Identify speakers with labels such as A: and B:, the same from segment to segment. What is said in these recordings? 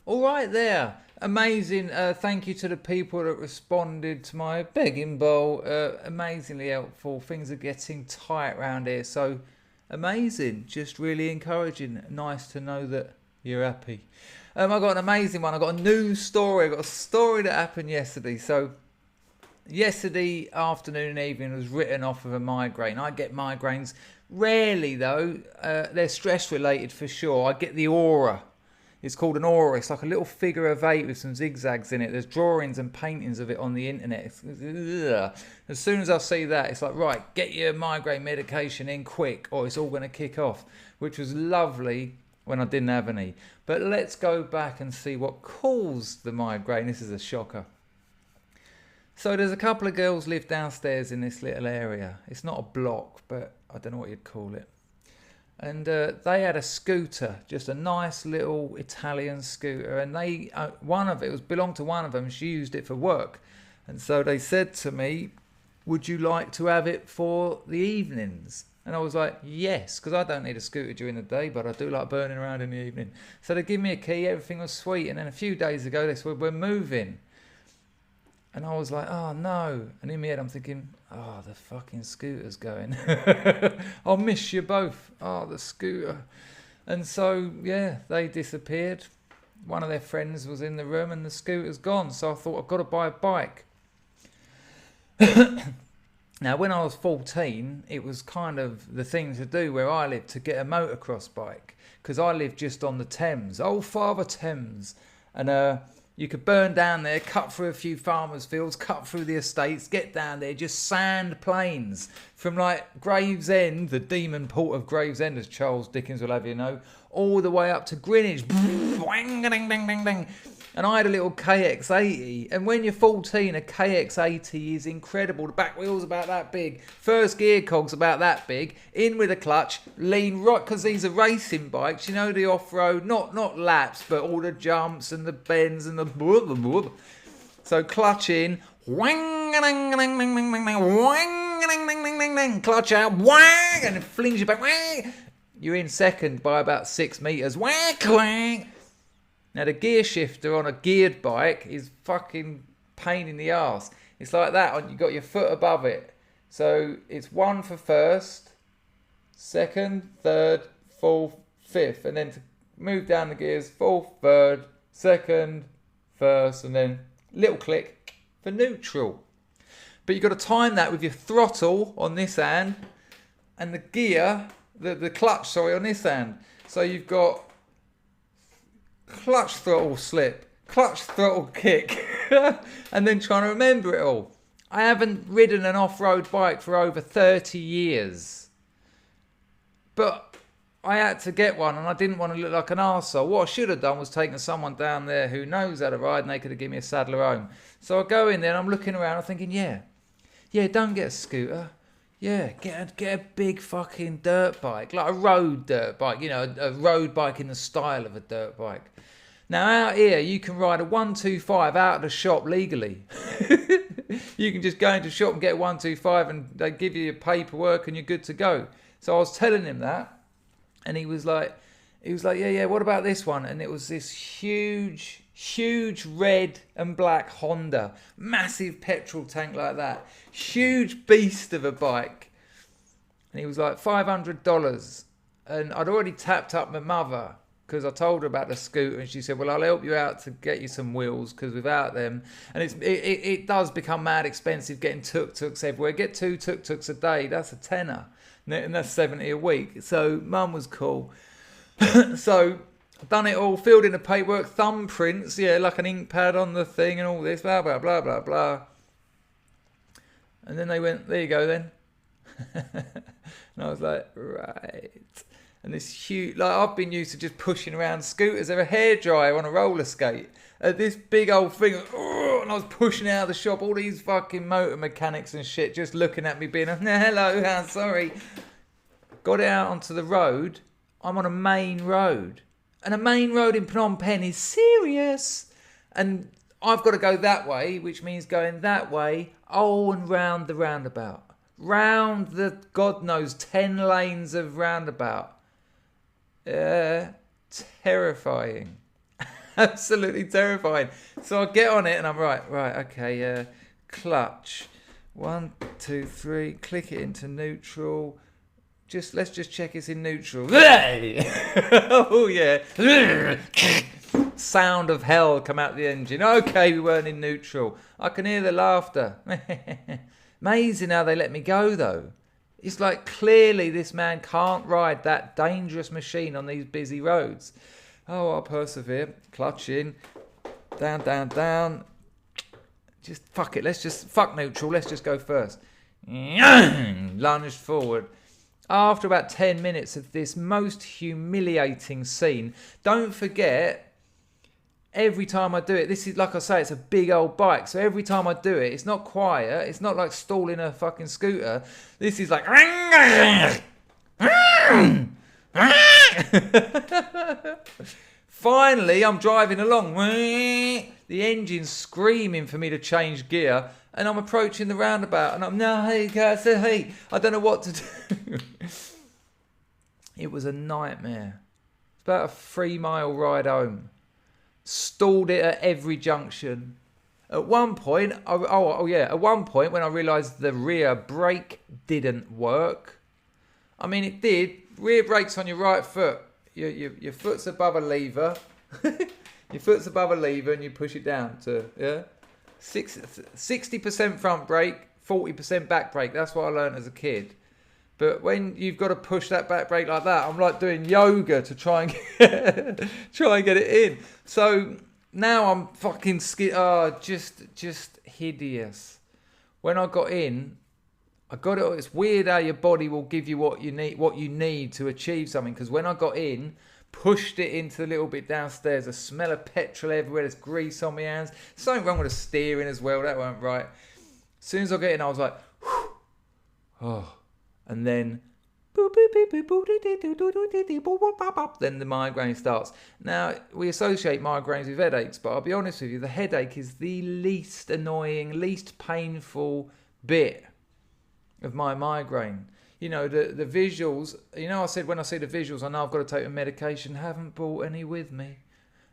A: All right there. Amazing. Thank you to the people that responded to my begging bowl. Amazingly helpful. Things are getting tight around here. So amazing. Just really encouraging. Nice to know that you're happy. I got an amazing one. I got a new story. I got a story that happened yesterday. So yesterday afternoon and evening was written off of a migraine. I get migraines rarely though. They're stress related for sure. I get the aura. It's called an aura. It's like a little figure of 8 with some zigzags in it. There's drawings and paintings of it on the internet. As soon as I see that, it's like, right, get your migraine medication in quick or it's all going to kick off, which was lovely when I didn't have any. But let's go back and see what caused the migraine. This is a shocker. So there's a couple of girls live downstairs in this little area. It's not a block, but I don't know what you'd call it. And they had a scooter, just a nice little Italian scooter. And they, one of it was belonged to one of them. She used it for work. And so they said to me, would you like to have it for the evenings? And I was like, yes, because I don't need a scooter during the day, but I do like burning around in the evening. So they give me a key, everything was sweet. And then a few days ago, they said, we're moving. And I was like, oh no. And in my head, I'm thinking, oh, the fucking scooter's going. I'll miss you both. Oh, the scooter. And so, yeah, they disappeared. One of their friends was in the room and the scooter's gone. So I thought, I've got to buy a bike. Now, when I was 14, it was kind of the thing to do where I lived to get a motocross bike. Because I lived just on the Thames. Oh, Father Thames. And, you could burn down there, cut through a few farmers' fields, cut through the estates, get down there, just sand plains from like Gravesend, the demon port of Gravesend, as Charles Dickens will have you know, all the way up to Greenwich. And I had a little KX80. And when you're 14, a KX80 is incredible. The back wheel's about that big. First gear cog's about that big. In with a clutch. Lean right, because these are racing bikes. You know, the off-road, not laps, but all the jumps and the bends and the... So clutch in. Clutch out. And it flings you back. You're in second by about 6 metres. Now the gear shifter on a geared bike is fucking pain in the arse. It's like that, you got your foot above it. So it's 1 for first, second, third, fourth, fifth. And then to move down the gears, fourth, third, second, first, and then little click for neutral. But you've got to time that with your throttle on this hand and the gear, the clutch, on this hand. So you've got clutch throttle slip, clutch throttle kick, and then trying to remember it all. I haven't ridden an off-road bike for over 30 years. But I had to get one and I didn't want to look like an arsehole. What I should have done was taken someone down there who knows how to ride and they could have given me a saddler home. So I go in there and I'm looking around, I'm thinking, yeah, don't get a scooter. Yeah, get a big fucking dirt bike, like a road dirt bike, you know, a road bike in the style of a dirt bike. Now out here, you can ride a 125 out of the shop legally. You can just go into the shop and get a 125 and they give you your paperwork and you're good to go. So I was telling him that and he was like, yeah, what about this one? And it was this huge red and black Honda, massive petrol tank like that, huge beast of a bike. And he was like $500. And I'd already tapped up my mother because I told her about the scooter and she said, well, I'll help you out to get you some wheels because without them, and it does become mad expensive getting tuk-tuks everywhere. Get 2 tuk-tuks a day, that's a tenner. And that's 70 a week. So mum was cool. So done it all, filled in the paperwork, thumbprints, yeah, like an ink pad on the thing and all this, blah, blah, blah, blah, blah. And then they went, there you go then. And I was like, right. And this huge, like I've been used to just pushing around scooters. They're a hairdryer on a roller skate. This big old thing, and I was pushing out of the shop, all these fucking motor mechanics and shit just looking at me being, hello, sorry. Got it out onto the road. I'm on a main road. And a main road in Phnom Penh is serious. And I've got to go that way, which means going that way, and round the roundabout. Round the, God knows, 10 lanes of roundabout. Terrifying. Absolutely terrifying. So I get on it and I'm right, okay, clutch. 1, 2, 3, click it into neutral. Let's just check it's in neutral. Oh yeah. Sound of hell come out the engine. Okay, we weren't in neutral. I can hear the laughter. Amazing how they let me go though. It's like clearly this man can't ride that dangerous machine on these busy roads. Oh, I'll persevere. Clutch in. Down, down, down. Just fuck it. Fuck neutral. Let's just go first. Lunged forward. After about 10 minutes of this most humiliating scene, don't forget, every time I do it, this is, like I say, it's a big old bike. So every time I do it, it's not quiet. It's not like stalling a fucking scooter. This is like... Finally, I'm driving along. The engine's screaming for me to change gear. And I'm approaching the roundabout. And I'm, no, hey, guys, hey. I don't know what to do. It was a nightmare. It's about a 3-mile ride home. Stalled it at every junction. At one point, at one point when I realised the rear brake didn't work. I mean, it did. Rear brake's on your right foot. Your foot's above a lever. Your foot's above a lever and you push it down to, 60% front brake, 40% back brake. That's what I learned as a kid. But when you've got to push that back brake like that, I'm like doing yoga to try and get it in. So now I'm fucking just hideous. When I got in, I got it. It's weird how your body will give you what you need to achieve something. Because when I got in, pushed it into the little bit downstairs, a smell of petrol everywhere. There's grease on my hands. Something wrong with the steering as well. That weren't right. As soon as I get in, I was like, whew, oh, and then then the migraine starts. Now, we associate migraines with headaches, but I'll be honest with you, the headache is the least annoying, least painful bit of my migraine. You know, the visuals, I said when I see the visuals, I know I've got to take a medication. Haven't bought any with me.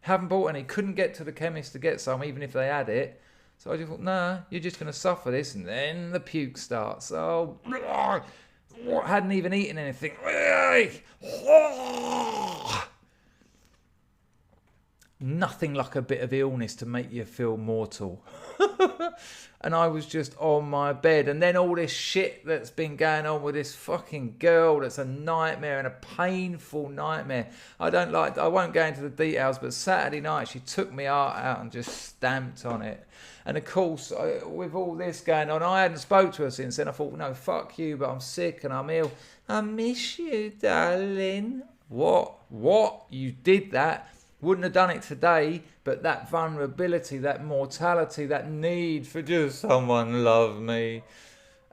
A: Haven't bought any. Couldn't get to the chemist to get some, even if they had it. So I just thought, nah, you're just going to suffer this. And then the puke starts. Oh, hadn't even eaten anything. Nothing like a bit of illness to make you feel mortal. And I was just on my bed. And then all this shit that's been going on with this fucking girl that's a nightmare and a painful nightmare. I won't go into the details, but Saturday night she took my heart out and just stamped on it. And of course, with all this going on, I hadn't spoke to her since then. I thought, no, fuck you, but I'm sick and I'm ill. I miss you, darling. What? You did that. Wouldn't have done it today, but that vulnerability, that mortality, that need for just someone love me.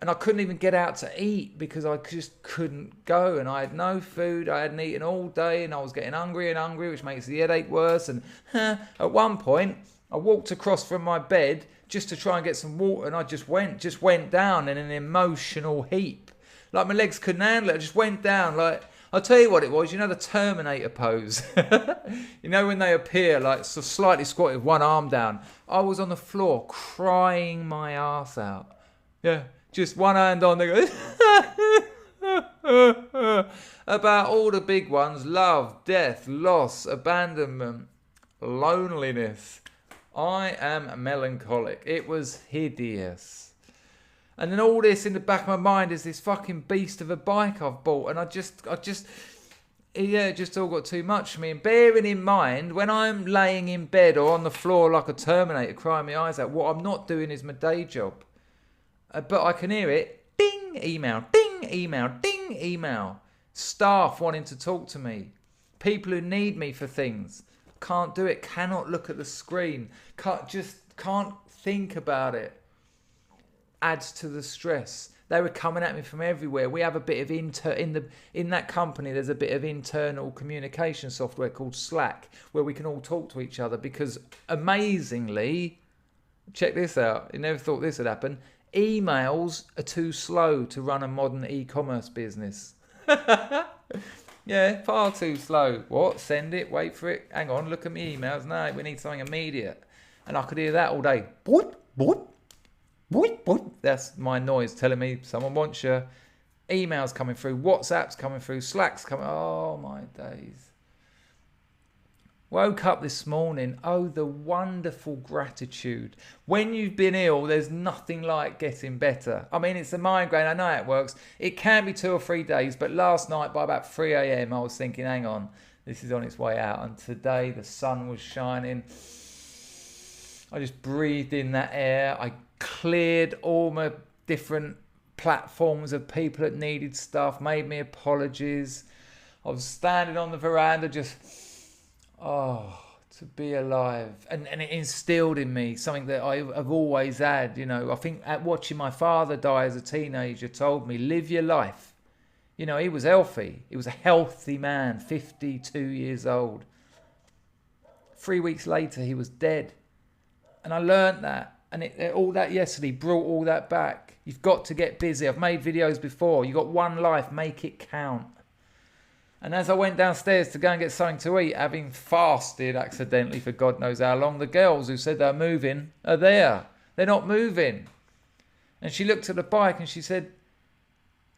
A: And I couldn't even get out to eat because I just couldn't go. And I had no food. I hadn't eaten all day and I was getting hungry and hungry, which makes the headache worse. And at one point, I walked across from my bed just to try and get some water. And I just went down in an emotional heap. Like my legs couldn't handle it. I just went down like... I'll tell you what it was. You know the Terminator pose? You know when they appear like so slightly squatted with one arm down? I was on the floor crying my ass out. Yeah, just one hand on the about all the big ones. Love, death, loss, abandonment, loneliness. I am melancholic. It was hideous. And then all this in the back of my mind is this fucking beast of a bike I've bought. And it just all got too much for me. And bearing in mind, when I'm laying in bed or on the floor like a Terminator crying my eyes out, what I'm not doing is my day job. But I can hear it. Ding, email, ding, email, ding, email. Staff wanting to talk to me. People who need me for things. Can't do it. Cannot look at the screen. Can't think about it. Adds to the stress. They were coming at me from everywhere. We have a bit of in that company. There's a bit of internal communication software called Slack where we can all talk to each other because amazingly, check this out. You never thought this would happen. Emails are too slow to run a modern e-commerce business. Yeah, far too slow. What? Send it, wait for it. Hang on, look at my emails. No, we need something immediate. And I could hear that all day. Boop, boop, boop, boop. That's my noise telling me someone wants you. Emails coming through, WhatsApp's coming through, Slack's coming. Oh, my days. Woke up this morning. Oh, the wonderful gratitude. When you've been ill, there's nothing like getting better. I mean, it's a migraine. I know how it works. It can be 2 or 3 days, but last night by about 3 a.m. I was thinking, hang on, this is on its way out. And today the sun was shining. I just breathed in that air. I cleared all my different platforms of people that needed stuff, made me apologies. I was standing on the veranda just, to be alive. And it instilled in me something that I've always had. You know, I think at watching my father die as a teenager told me, live your life. You know, he was healthy. He was a healthy man, 52 years old. 3 weeks later, he was dead. And I learned that. And all that yesterday brought all that back. You've got to get busy. I've made videos before. You've got one life. Make it count. And as I went downstairs to go and get something to eat, having fasted accidentally for God knows how long, the girls who said they're moving are there. They're not moving. And she looked at the bike and she said,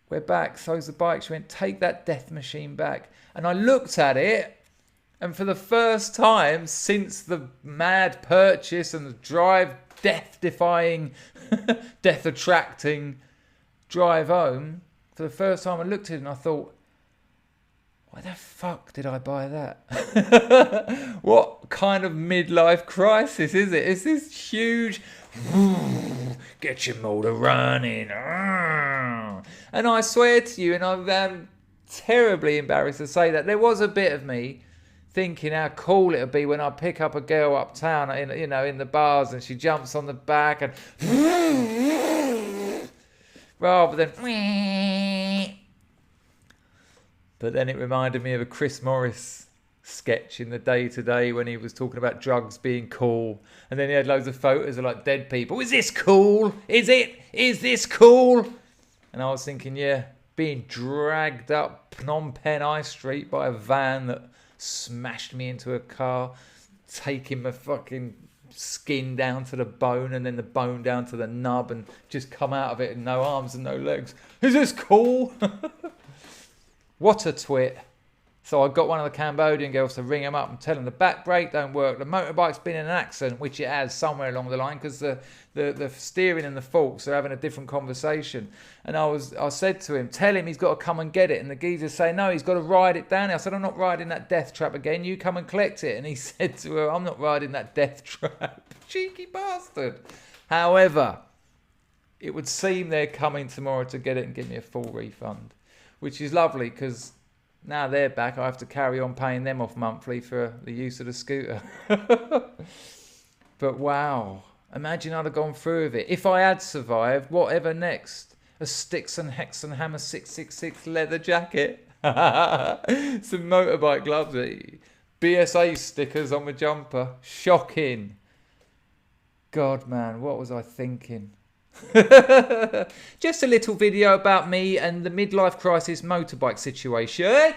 A: we're back. So's the bike. She went, take that death machine back. And I looked at it. And for the first time since the mad purchase and the drive, death-defying, death-attracting drive home, for the first time I looked at it and I thought, why the fuck did I buy that? What kind of midlife crisis is it? It's this huge, get your motor running. And I swear to you, and I'm terribly embarrassed to say that, there was a bit of me thinking how cool it would be when I pick up a girl uptown, in the bars, and she jumps on the back and rather than. But then it reminded me of a Chris Morris sketch in the Day Today when he was talking about drugs being cool, and then he had loads of photos of like dead people. Is this cool? Is it? Is this cool? And I was thinking, yeah, being dragged up Phnom Penh High Street by a van that smashed me into a car, taking my fucking skin down to the bone and then the bone down to the nub, and just come out of it and no arms and no legs. Is this cool? What a twit. So I got one of the Cambodian girls to ring him up and tell him the back brake don't work. The motorbike's been in an accident, which it has somewhere along the line, because the steering and the forks are having a different conversation. And I said to him, tell him he's got to come and get it. And the geezer say, no, he's got to ride it down. I said, I'm not riding that death trap again. You come and collect it. And he said to her, I'm not riding that death trap. Cheeky bastard. However, it would seem they're coming tomorrow to get it and give me a full refund, which is lovely, because now they're back, I have to carry on paying them off monthly for the use of the scooter. But wow, imagine I'd have gone through with it. If I had survived, whatever next? A Sticks and Hex and Hammer 666 leather jacket. Some motorbike gloves. BSA stickers on my jumper. Shocking. God, man, what was I thinking? Just a little video about me and the midlife crisis motorbike situation.